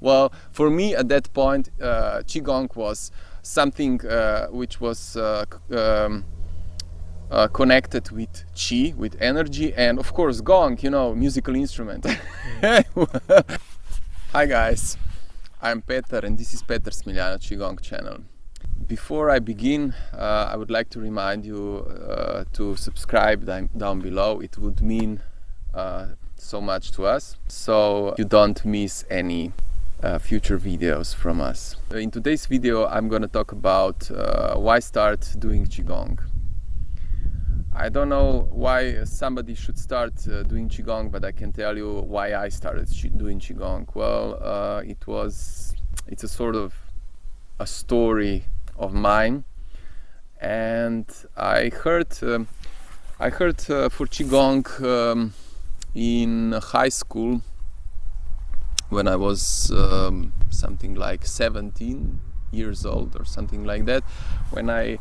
Well, for me at that point, Qigong was something which was connected with Qi, with energy, and of course Gong, musical instrument. Hi guys, I'm Petar and this is PetarSmiljana Qigong channel. Before I begin, I would like to remind you to subscribe down below. It would mean so much to us, so you don't miss any future videos from us. In today's video I'm gonna talk about why start doing Qigong. I don't know why somebody should start doing Qigong, but I can tell you why I started doing Qigong. Well, it's a sort of a story of mine, and I heard for Qigong in high school when I was something like 17 years old or something like that, when I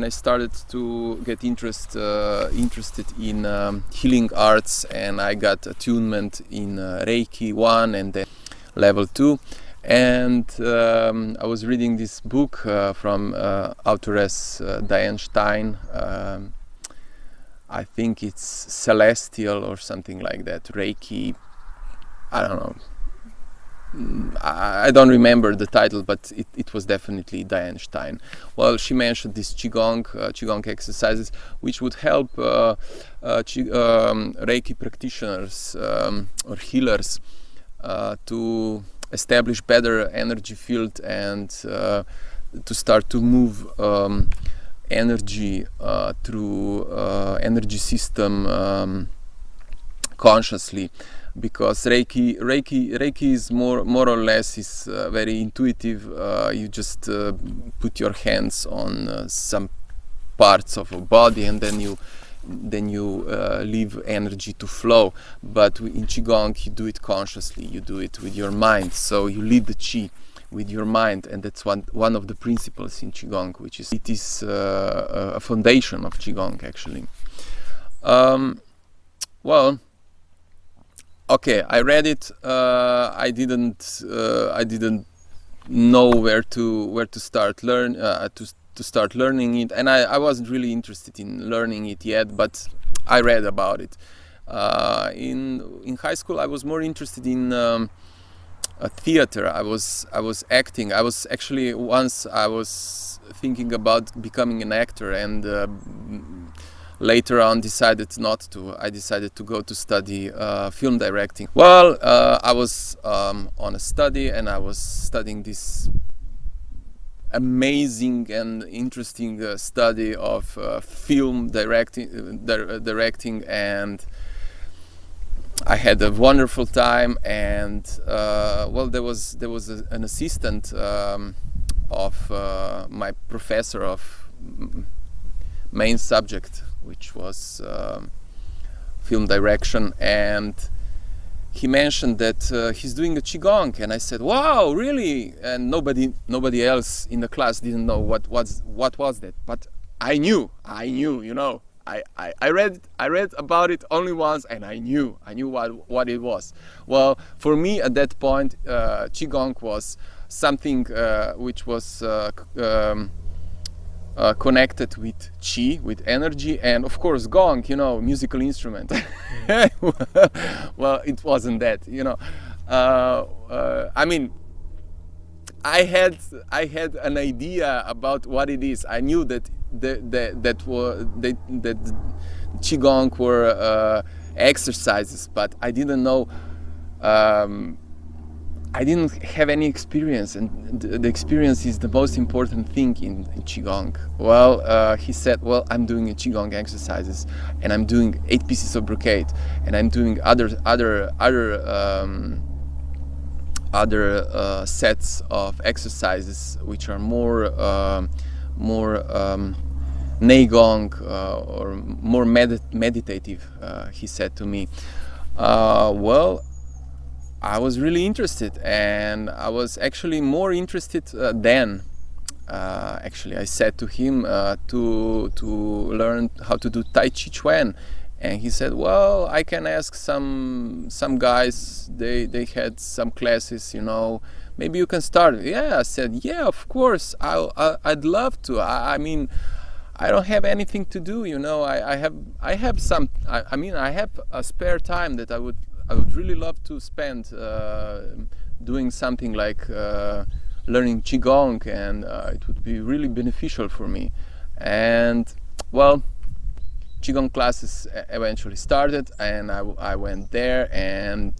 started to get interested in healing arts, and I got attunement in Reiki 1 and then level 2. And I was reading this book from authoress Diane Stein. I think it's Celestial or something like that, Reiki, I don't know. I don't remember the title, but it was definitely Diane Stein. Well, she mentioned these Qigong exercises which would help Reiki practitioners or healers to establish better energy field and to start to move energy through energy system consciously. Because Reiki is more or less is very intuitive. You just put your hands on some parts of a body, and then you leave energy to flow. But in Qigong you do it consciously. You do it with your mind. So you lead the Qi with your mind, and that's one of the principles in Qigong, which is a foundation of Qigong actually. Well. Okay, I read it. I didn't know where to start learning it, and I wasn't really interested in learning it yet. But I read about it. In high school, I was more interested in theater. I was acting. I was actually once I was thinking about becoming an actor, and later on decided not to. I decided to go to study film directing. Well, I was on a study, and I was studying this amazing and interesting study of film directing, and I had a wonderful time. And well, there was an assistant of my professor of main subject, which was film direction, and he mentioned that he's doing a Qigong, and I said, "Wow, really?" And nobody else in the class didn't know what was that, but I knew, I read about it only once, and I knew what it was. Well, for me at that point, Qigong was something which was connected with Qi, with energy, and of course Gong, musical instrument. Well, it wasn't that, I mean, I had an idea about what it is. I knew that Qigong were exercises, but I didn't know. I didn't have any experience, and the experience is the most important thing in Qigong. Well, he said, well, I'm doing Qigong exercises, and I'm doing 8 pieces of brocade, and I'm doing other sets of exercises which are more Neigong or more meditative. He said to me. Well, I was really interested, and I was actually more interested then. Actually, I said to him to learn how to do Tai Chi Chuan, And he said, well, I can ask some guys, they had some classes, you know, maybe you can start. Yeah, I said, yeah, of course, I'd love to. I mean, I don't have anything to do, you know. I have some. I mean, I have a spare time that I would really love to spend doing something like learning Qigong, and it would be really beneficial for me. And well, Qigong classes eventually started, and I went there, and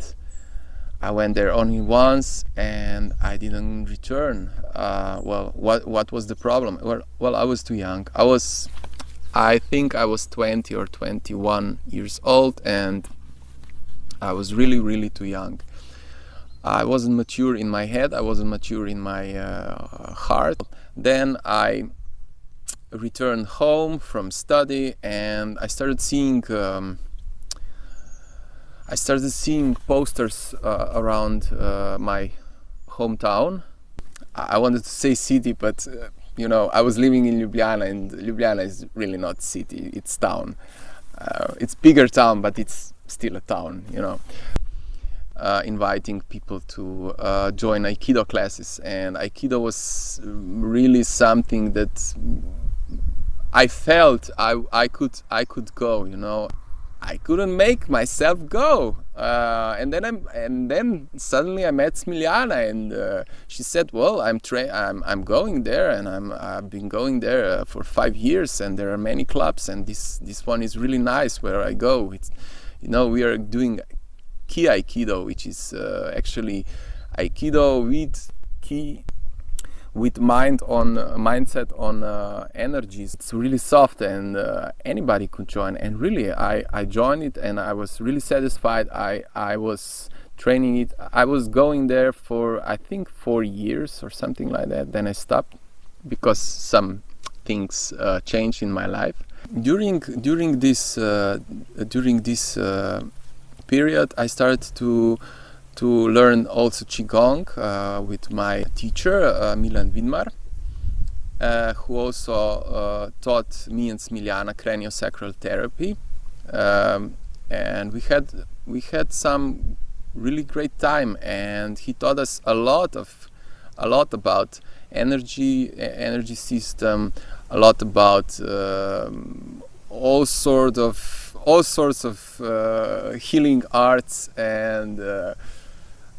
I went there only once, and I didn't return. Well, what was the problem? Well, I was too young. I think I was 20 or 21 years old, and I was really too young. I wasn't mature in my head. I wasn't mature in my heart. Then I returned home from study, and I started seeing posters around my hometown. I wanted to say city, but you know, I was living in Ljubljana, and Ljubljana is really not city, it's town. It's bigger town, but it's still a town, you know. Inviting people to join Aikido classes, and Aikido was really something that I felt I could go, you know. I couldn't make myself go, and then suddenly I met Smiljana, and she said, "Well, I'm going there, and I've been going there for 5 years, and there are many clubs, and this one is really nice where I go. It's, you know, we are doing Ki Aikido, which is actually Aikido with Ki." With mindset on energies. It's really soft, and anybody could join. And really, I joined it, and I was really satisfied. I was training it. I was going there for, I think, 4 years or something like that. Then I stopped because some things changed in my life. During this period, I started to learn also Qigong with my teacher, Milan Vidmar, who also taught me and Smiljana craniosacral therapy, and we had some really great time, and he taught us a lot about energy system, a lot about all sorts of healing arts and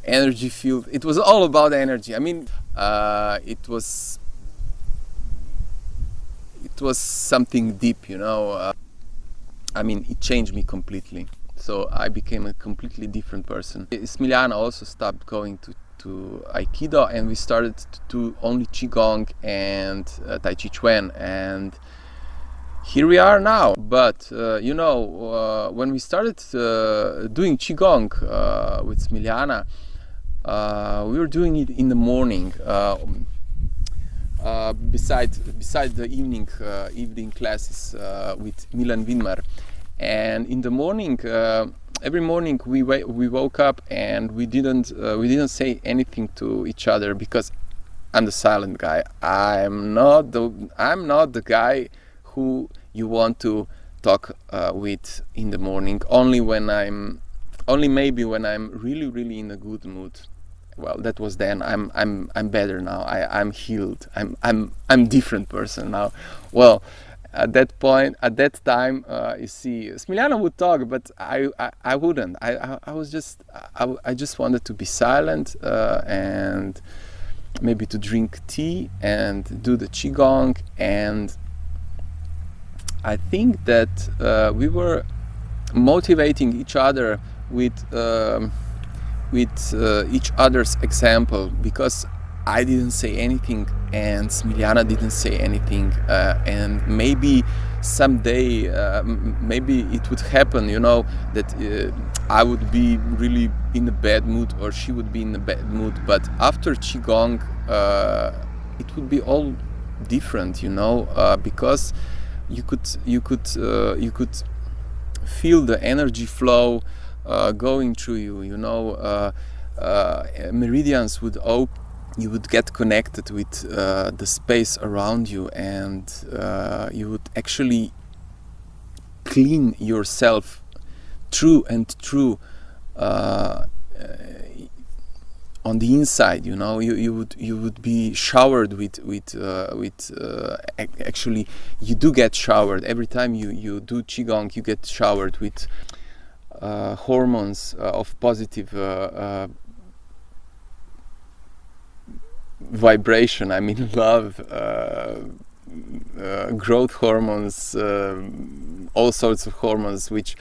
energy field. It was all about energy. I mean, it was something deep, you know. I mean, it changed me completely. So I became a completely different person. Smiljana also stopped going to Aikido, and we started to do only Qigong and Tai Chi Chuan, and here we are now. But you know, when we started doing Qigong with Smiljana, we were doing it in the morning, beside the evening classes with Milan Vidmar. And in the morning, every morning we woke up, and we didn't say anything to each other, because I'm the silent guy. I'm not the guy who you want to talk with in the morning. Only maybe when I'm really in a good mood. Well, that was then. I'm better now. I'm healed. I'm different person now. Well, at that time, you see, Smiljana would talk, but I wouldn't. I just wanted to be silent and maybe to drink tea and do the Qigong. And I think that we were motivating each other with each other's example, because I didn't say anything and Smiljana didn't say anything, and maybe someday maybe it would happen, you know, that I would be really in a bad mood or she would be in a bad mood. But after Qigong it would be all different, you know, because you could feel the energy flow going through you, you know. Meridians would open, you would get connected with the space around you, and you would actually clean yourself through and through on the inside. You would be showered with actually you do get showered every time you do Qigong. You get showered with hormones of positive vibration. I mean, love, growth hormones, all sorts of hormones which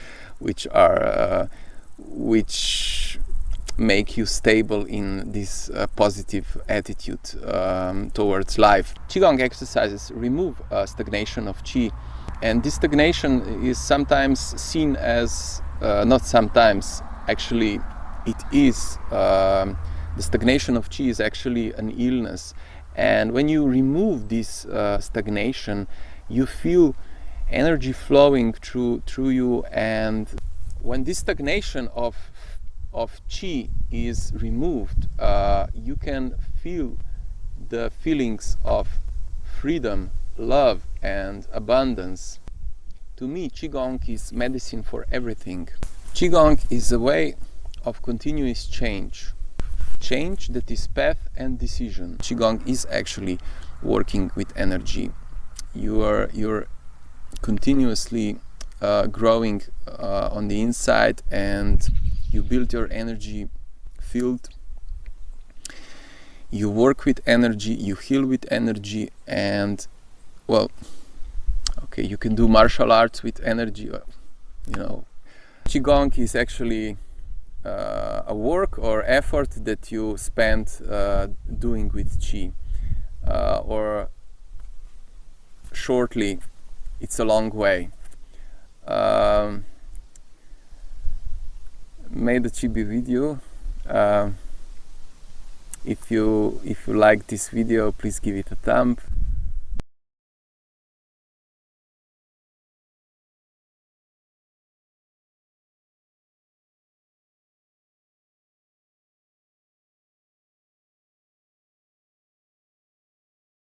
make you stable in this positive attitude towards life. Qigong exercises remove stagnation of Qi, and this stagnation is sometimes seen as, not sometimes, actually it is, the stagnation of Qi is actually an illness. And when you remove this stagnation, you feel energy flowing through you, and when this stagnation of Qi is removed, you can feel the feelings of freedom, love and abundance. To me, Qigong is medicine for everything. Qigong is a way of continuous change that is path and decision. Qigong is actually working with energy. You're continuously growing on the inside, and you build your energy field. You work with energy, you heal with energy, and well, okay, you can do martial arts with energy. Qigong is actually a work or effort that you spend doing with Qi, or shortly, it's a long way. Made a chibi video. If you like this video, please give it a thumb.